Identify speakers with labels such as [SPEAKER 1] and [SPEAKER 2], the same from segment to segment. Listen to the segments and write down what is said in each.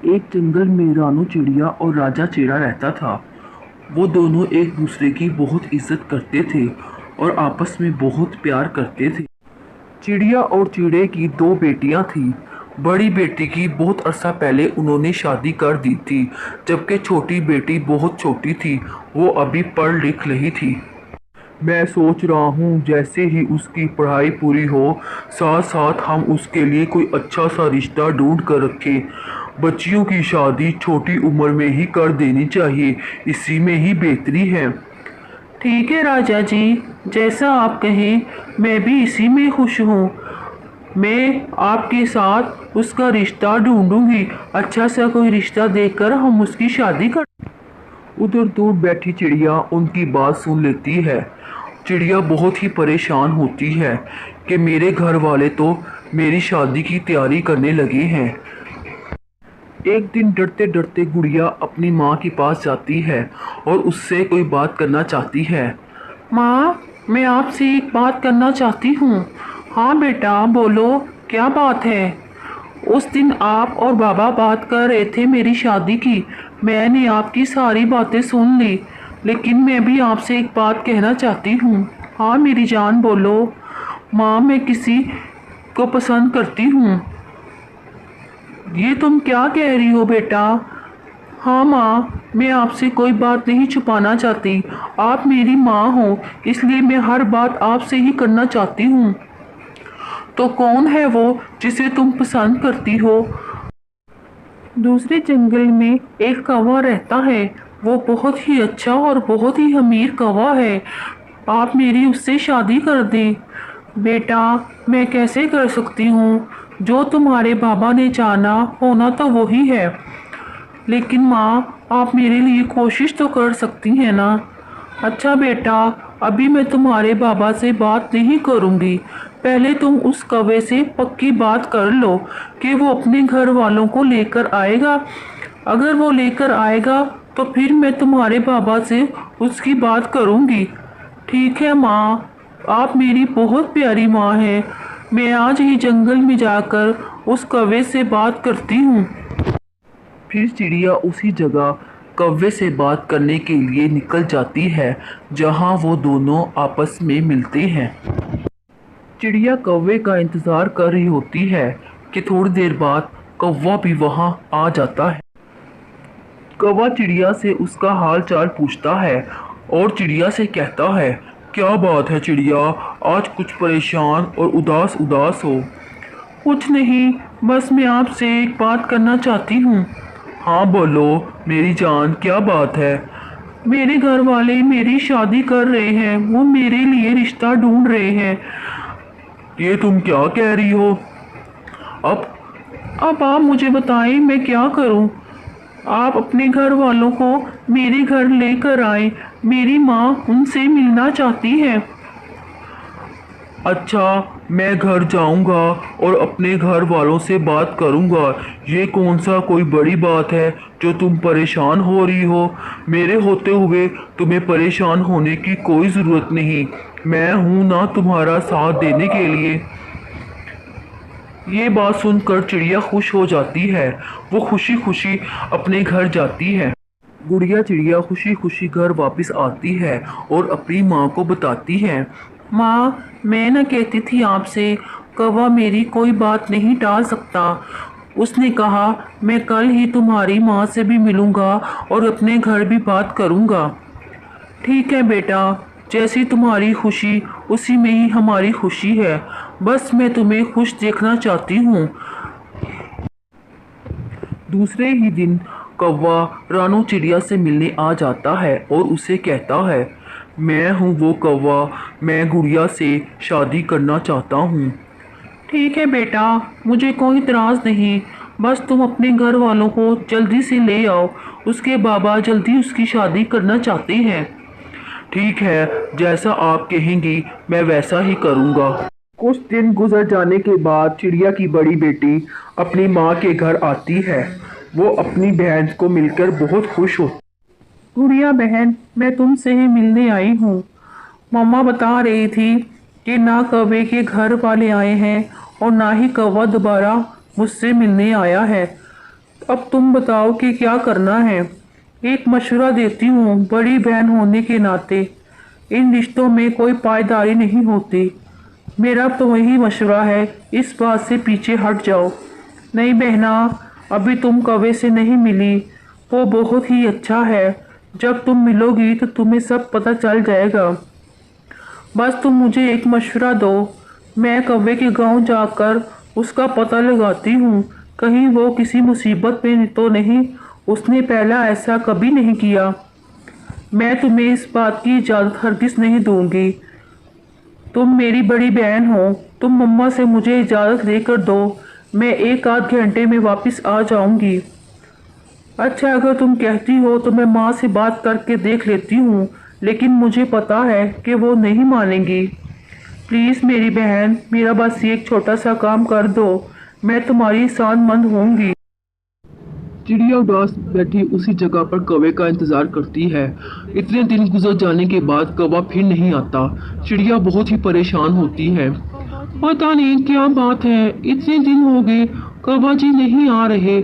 [SPEAKER 1] एक जंगल में रानू चिड़िया और राजा चीड़ा रहता था। वो दोनों एक दूसरे की बहुत इज्जत करते थे और आपस में बहुत प्यार करते थे। चिड़िया और चिड़े की दो बेटियां थीं। बड़ी बेटी की बहुत अरसा पहले उन्होंने शादी कर दी थी, जबकि छोटी बेटी बहुत छोटी थी, वो अभी पढ़ लिख रही थी। मैं सोच रहा हूँ जैसे ही उसकी पढ़ाई पूरी हो, साथ साथ हम उसके लिए कोई अच्छा सा रिश्ता ढूंढ कर रखें। बच्चियों की शादी छोटी उम्र में ही कर देनी चाहिए, इसी में ही बेहतरी है। ठीक है राजा जी, जैसा आप कहें, मैं भी इसी में खुश हूँ। मैं आपके साथ उसका रिश्ता ढूंढूंगी। अच्छा सा कोई रिश्ता देखकर हम उसकी शादी कर। उधर दूर बैठी चिड़िया उनकी बात सुन लेती है। चिड़िया बहुत ही परेशान होती है कि मेरे घर वाले तो मेरी शादी की तैयारी करने लगे हैं। एक दिन डरते डरते गुड़िया अपनी माँ के पास जाती है और उससे कोई बात करना चाहती है। माँ, मैं आपसे एक बात करना चाहती हूँ। हाँ बेटा, बोलो, क्या बात है? उस दिन आप और बाबा बात कर रहे थे मेरी शादी की। मैंने आपकी सारी बातें सुन ली, लेकिन मैं भी आपसे एक बात कहना चाहती हूँ। हाँ मेरी जान, बोलो। माँ, मैं किसी को पसंद करती हूँ। ये तुम क्या कह रही हो बेटा? हाँ माँ, मैं आपसे कोई बात नहीं छुपाना चाहती। आप मेरी माँ हो, इसलिए मैं हर बात आपसे ही करना चाहती हूँ। तो कौन है वो जिसे तुम पसंद करती हो? दूसरे जंगल में एक कौवा रहता है। वो बहुत ही अच्छा और बहुत ही अमीर कौवा है। आप मेरी उससे शादी कर दें। बेटा, मैं कैसे कर सकती हूँ? जो तुम्हारे बाबा ने जाना होना तो वही है। लेकिन माँ, आप मेरे लिए कोशिश तो कर सकती हैं ना? अच्छा बेटा, अभी मैं तुम्हारे बाबा से बात नहीं करूँगी। पहले तुम उस कौवे से पक्की बात कर लो कि वो अपने घर वालों को लेकर आएगा। अगर वो लेकर आएगा तो फिर मैं तुम्हारे बाबा से उसकी बात करूँगी। ठीक है माँ, आप मेरी बहुत प्यारी माँ हैं। मैं आज ही जंगल में जाकर उस कौवे से बात करती हूँ। फिर चिड़िया उसी जगह कौवे से बात करने के लिए निकल जाती है जहाँ वो दोनों आपस में मिलते हैं। चिड़िया कौवे का इंतजार कर रही होती है कि थोड़ी देर बाद कौवा भी वहाँ आ जाता है। कौवा चिड़िया से उसका हाल चाल पूछता है और चिड़िया से कहता है, क्या बात है चिड़िया, आज कुछ परेशान और उदास उदास हो? कुछ नहीं, बस मैं आपसे एक बात करना चाहती हूँ। हाँ बोलो मेरी जान, क्या बात है? मेरे घर वाले मेरी शादी कर रहे हैं, वो मेरे लिए रिश्ता ढूंढ रहे हैं। ये तुम क्या कह रही हो? अब अब आप मुझे बताएं मैं क्या करूं? आप अपने घर वालों को मेरे घर लेकर आए। मेरी माँ उनसे मिलना चाहती है। अच्छा, मैं घर जाऊंगा और अपने घर वालों से बात करूंगा। ये कौन सा कोई बड़ी बात है जो तुम परेशान हो रही हो? मेरे होते हुए तुम्हें परेशान होने की कोई ज़रूरत नहीं। मैं हूं ना तुम्हारा साथ देने के लिए। ये बात सुनकर चिड़िया खुश हो जाती है। वो खुशी खुशी अपने घर जाती है। गुड़िया चिड़िया खुशी खुशी घर वापस आती है और अपनी माँ को बताती है। माँ, मैं न कहती थी आपसे, कौवा मेरी कोई बात नहीं टाल सकता। उसने कहा मैं कल ही तुम्हारी माँ से भी मिलूँगा और अपने घर भी बात करूँगा। ठीक है बेटा, जैसी तुम्हारी खुशी उसी में ही हमारी खुशी है। बस मैं तुम्हें खुश देखना चाहती हूँ। दूसरे ही दिन कौवा रानू चिड़िया से मिलने आ जाता है और उसे कहता है, मैं हूँ वो कौवा, मैं गुड़िया से शादी करना चाहता हूँ। ठीक है बेटा, मुझे कोई इतराज़ नहीं। बस तुम अपने घर वालों को जल्दी से ले आओ। उसके बाबा जल्दी उसकी शादी करना चाहते हैं। ठीक है, जैसा आप कहेंगी मैं वैसा ही करूँगा। कुछ दिन गुजर जाने के बाद चिड़िया की बड़ी बेटी अपनी माँ के घर आती है। वो अपनी बहन को मिलकर बहुत खुश होती। गुड़िया बहन, मैं तुमसे ही मिलने आई हूँ। मम्मा बता रही थी कि ना कौवे के घर वाले आए हैं और ना ही कौवा दोबारा मुझसे मिलने आया है। अब तुम बताओ कि क्या करना है। एक मशवरा देती हूँ, बड़ी बहन होने के नाते इन रिश्तों में कोई पायदारी नहीं होती। मेरा तो वही मशवरा है, इस बात से पीछे हट जाओ। नहीं बहना, अभी तुम कौवे से नहीं मिली। वो बहुत ही अच्छा है। जब तुम मिलोगी तो तुम्हें सब पता चल जाएगा। बस तुम मुझे एक मशवरा दो। मैं कौवे के गांव जाकर उसका पता लगाती हूँ, कहीं वो किसी मुसीबत में तो नहीं। उसने पहला ऐसा कभी नहीं किया। मैं तुम्हें इस बात की इजाज़त हरगिज़ नहीं दूंगी। तुम मेरी बड़ी बहन हो। तुम मम्मा से मुझे इजाज़त लेकर दो, मैं एक आध घंटे में वापस आ जाऊंगी। अच्छा, अगर तुम कहती हो तो मैं माँ से बात करके देख लेती हूँ, लेकिन मुझे पता है कि वो नहीं मानेंगी। प्लीज़ मेरी बहन, मेरा बस ये एक छोटा सा काम कर दो, मैं तुम्हारी एहसानमंद होंगी। चिड़िया उदास बैठी उसी जगह पर कौवे का इंतजार करती है। इतने दिन गुजर जाने के बाद कौवा फिर नहीं आता। चिड़िया बहुत ही परेशान होती है। पता नहीं क्या बात है, इतने दिन हो गए कौवा जी नहीं आ रहे।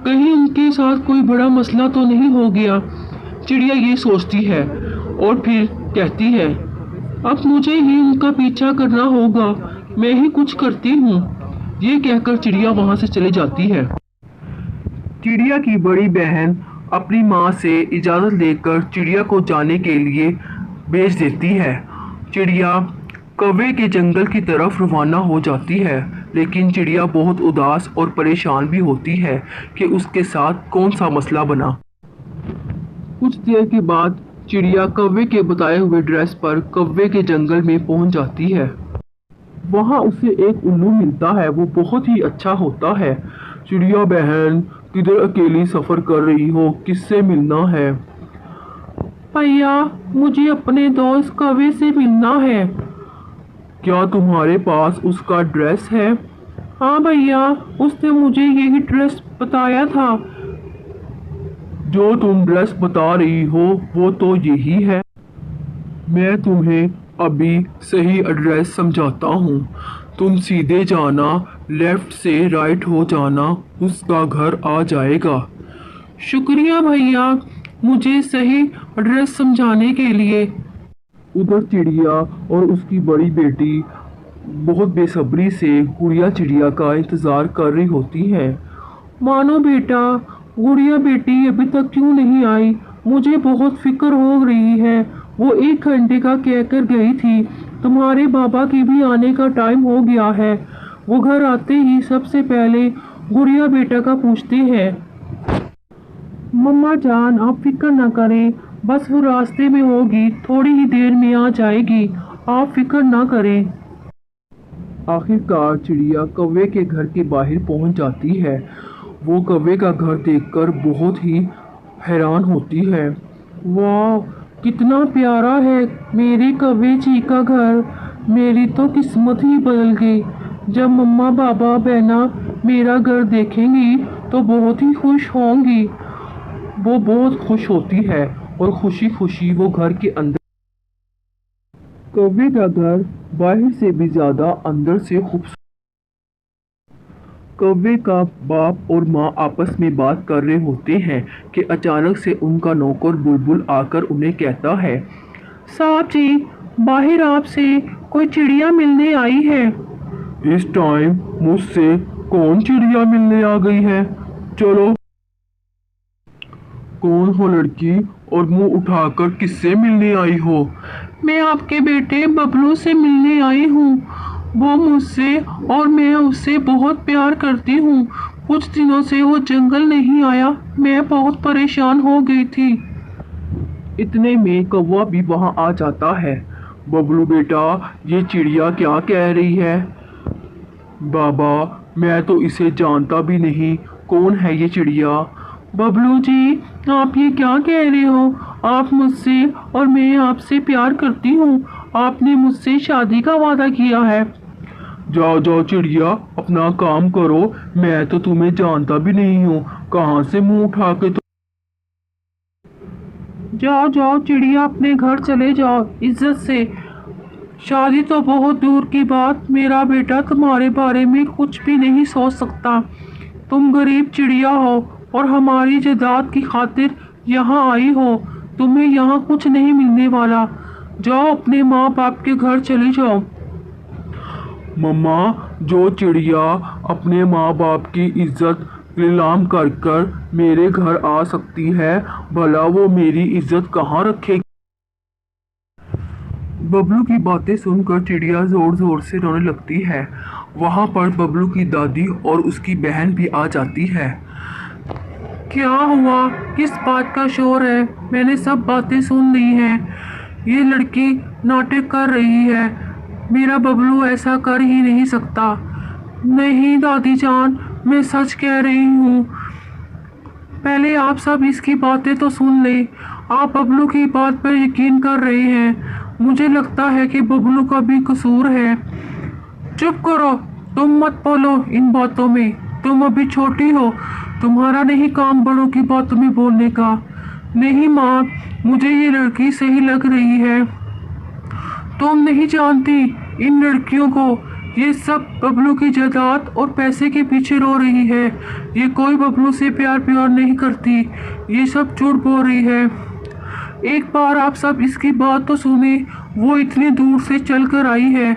[SPEAKER 1] कहीं उनके साथ कोई बड़ा मसला तो नहीं हो गया। चिड़िया ये सोचती है और फिर कहती है, अब मुझे ही उनका पीछा करना होगा, मैं ही कुछ करती हूँ। ये कहकर चिड़िया वहां से चली जाती है। चिड़िया की बड़ी बहन अपनी माँ से इजाज़त लेकर चिड़िया को जाने के लिए भेज देती है। चिड़िया कौवे के जंगल की तरफ रवाना हो जाती है, लेकिन चिड़िया बहुत उदास और परेशान भी होती है कि उसके साथ कौन सा मसला बना। कुछ देर के बाद चिड़िया कौवे के बताए हुए एड्रेस पर कौवे के जंगल में पहुंच जाती है। वहां उसे एक उल्लू मिलता है, वो बहुत ही अच्छा होता है। चिड़िया बहन, किधर अकेली सफर कर रही हो, किससे मिलना है? भैया, मुझे अपने दोस्त कौवे से मिलना है। क्या तुम्हारे पास उसका ड्रेस है? हाँ भैया, उसने मुझे यही ड्रेस बताया था। जो तुम ड्रेस बता रही हो वो तो यही है। मैं तुम्हें अभी सही एड्रेस समझाता हूँ। तुम सीधे जाना, लेफ्ट से राइट हो जाना, उसका घर आ जाएगा। शुक्रिया भैया, मुझे सही एड्रेस समझाने के लिए। उधर चिड़िया और उसकी बड़ी बेटी बहुत बेसब्री से गुड़िया चिड़िया का इंतज़ार कर रही होती हैं। मानो बेटा, गुड़िया बेटी अभी तक क्यों नहीं आई? मुझे बहुत फिक्र हो रही है। वो 1 घंटे का कहकर गई थी। तुम्हारे बाबा की भी आने का टाइम हो गया है। वो घर आते ही सबसे पहले गुड़िया बेटा का पूछते हैं। मम्मा जान, आप फिक्र ना करें, बस वो रास्ते में होगी, थोड़ी ही देर में आ जाएगी, आप फिक्र ना करें। आखिरकार चिड़िया कौवे के घर के बाहर पहुंच जाती है। वो कौवे का घर देखकर बहुत ही हैरान होती है। वाह, कितना प्यारा है मेरे कौवे जी का घर। मेरी तो किस्मत ही बदल गई। जब मम्मा पापा बहना मेरा घर देखेंगी तो बहुत ही खुश होंगी। वो बहुत खुश होती है और खुशी खुशी वो घर के अंदर। कौवे का घर बाहर से भी ज्यादा अंदर से खूबसूरत। कौवे का बाप और माँ आपस में बात कर रहे होते हैं कि अचानक से उनका नौकर बुलबुल आकर उन्हें कहता है, साहब जी, बाहर आपसे कोई चिड़िया मिलने आई है। इस टाइम मुझसे कौन चिड़िया मिलने आ गई है? चलो। कौन हो लड़की और मुंह उठाकर किससे मिलने आई हो? मैं आपके बेटे बबलू से मिलने आई हूँ। वो मुझसे और मैं उससे बहुत प्यार करती हूँ। कुछ दिनों से वो जंगल नहीं आया, मैं बहुत परेशान हो गई थी। इतने में कौवा भी वहाँ आ जाता है। बबलू बेटा, ये चिड़िया क्या कह रही है? बाबा, मैं तो इसे जानता भी नहीं, कौन है ये चिड़िया? बबलू जी, आप ये क्या कह रहे हो? आप मुझसे और मैं आपसे प्यार करती हूँ। आपने मुझसे शादी का वादा किया है। जाओ जाओ चिड़िया, अपना काम करो। मैं तो तुम्हें जानता भी नहीं हूँ, कहाँ से मुंह उठा के तो। जाओ जाओ चिड़िया, अपने घर चले जाओ इज्जत से। शादी तो बहुत दूर की बात, मेरा बेटा तुम्हारे बारे में कुछ भी नहीं सोच सकता। तुम गरीब चिड़िया हो और हमारी जायदाद की खातिर यहाँ आई हो। तुम्हें यहाँ कुछ नहीं मिलने वाला। जाओ अपने माँ बाप के घर चले जाओ। मम्मा, जो चिड़िया अपने माँ बाप की इज्जत नीलाम कर कर मेरे घर आ सकती है, भला वो मेरी इज्जत कहाँ रखेगी। बबलू की बातें सुनकर चिड़िया जोर जोर से रोने लगती है। वहाँ पर बबलू की दादी और उसकी बहन भी आ जाती है। क्या हुआ? किस बात का शोर है? मैंने सब बातें सुन ली हैं। ये लड़की नाटक कर रही है। मेरा बबलू ऐसा कर ही नहीं सकता। नहीं दादी जान, मैं सच कह रही हूँ। पहले आप सब इसकी बातें तो सुन ले। आप बबलू की बात पर यकीन कर रहे हैं। मुझे लगता है कि बबलू का भी कसूर है। चुप करो, तुम मत बोलो इन बातों में। तुम अभी छोटी हो, तुम्हारा नहीं काम बड़ों की बातों में बोलने का। नहीं माँ, मुझे ये लड़की सही लग रही है। तुम नहीं जानती इन लड़कियों को। ये सब बबलू की जायदाद और पैसे के पीछे रो रही है। ये कोई बबलू से प्यार प्यार नहीं करती। ये सब झूठ बोल रही है। एक बार आप सब इसकी बात तो सुने। वो इतनी दूर से चल कर आई है।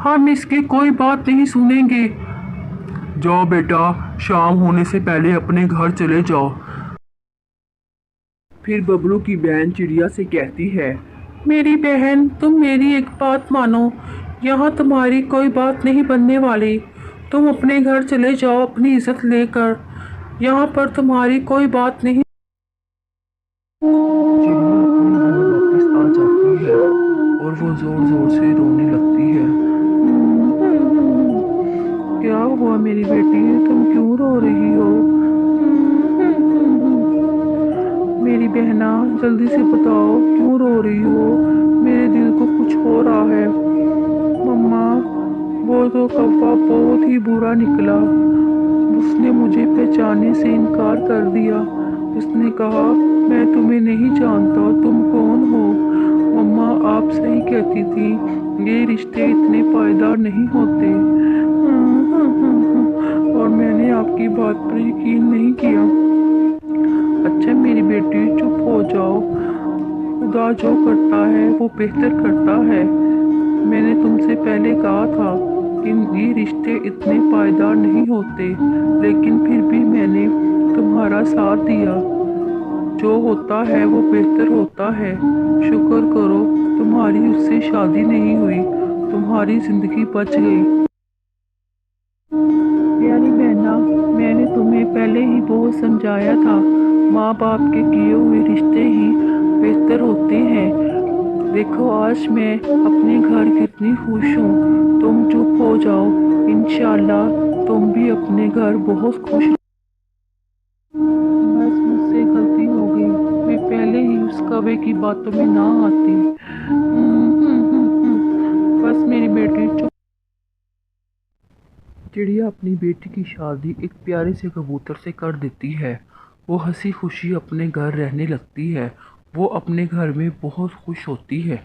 [SPEAKER 1] हम इसकी कोई बात नहीं सुनेंगे। जाओ बेटा, शाम होने से पहले अपने घर चले जाओ। फिर बबलू की बहन चिड़िया से कहती है, मेरी बहन, तुम मेरी एक बात मानो। यहाँ तुम्हारी कोई बात नहीं बनने वाली। तुम अपने घर चले जाओ अपनी इज्जत लेकर। यहाँ पर तुम्हारी कोई बात नहीं। चिड़िया अपने घर वापस आ जाती है और वो जोर जोर से रोने लगती है। क्या हुआ मेरी बेटी, तुम क्यों रो रही हो? मेरी बहना, जल्दी से बताओ क्यों रो रही हो? मेरे दिल को कुछ हो रहा है। मम्मा, वो तो कौवा बहुत ही बुरा निकला। उसने मुझे पहचानने से इनकार कर दिया। उसने कहा, मैं तुम्हें नहीं जानता, तुम कौन हो? मम्मा, आप सही कहती थी, ये रिश्ते इतने पायदार नहीं होते। और मैंने आपकी बात पर यकीन नहीं किया। अच्छा मेरी बेटी, चुप हो जाओ। खुदा जो करता है वो बेहतर करता है। मैंने तुमसे पहले कहा था कि ये रिश्ते इतने पायदार नहीं होते, लेकिन फिर भी मैंने तुम्हारा साथ दिया। जो होता है वो बेहतर होता है। शुक्र करो तुम्हारी उससे शादी नहीं हुई, तुम्हारी जिंदगी बच गई। प्यारी बहना, मैंने तुम्हें पहले ही बहुत समझाया था, माँ बाप के किए हुए रिश्ते ही बेहतर होते हैं। देखो आज मैं अपने घर कितनी खुश हूँ। तुम चुप हो जाओ, इंशाल्लाह तुम भी अपने घर बहुत खुश। बस मुझसे गलती हो गई, मैं पहले ही उस कौवे की बातों में ना आती। बस मेरी बेटी चुप। चिड़िया अपनी बेटी की शादी एक प्यारे से कबूतर से कर देती है। वो हंसी खुशी अपने घर रहने लगती है। वो अपने घर में बहुत खुश होती है।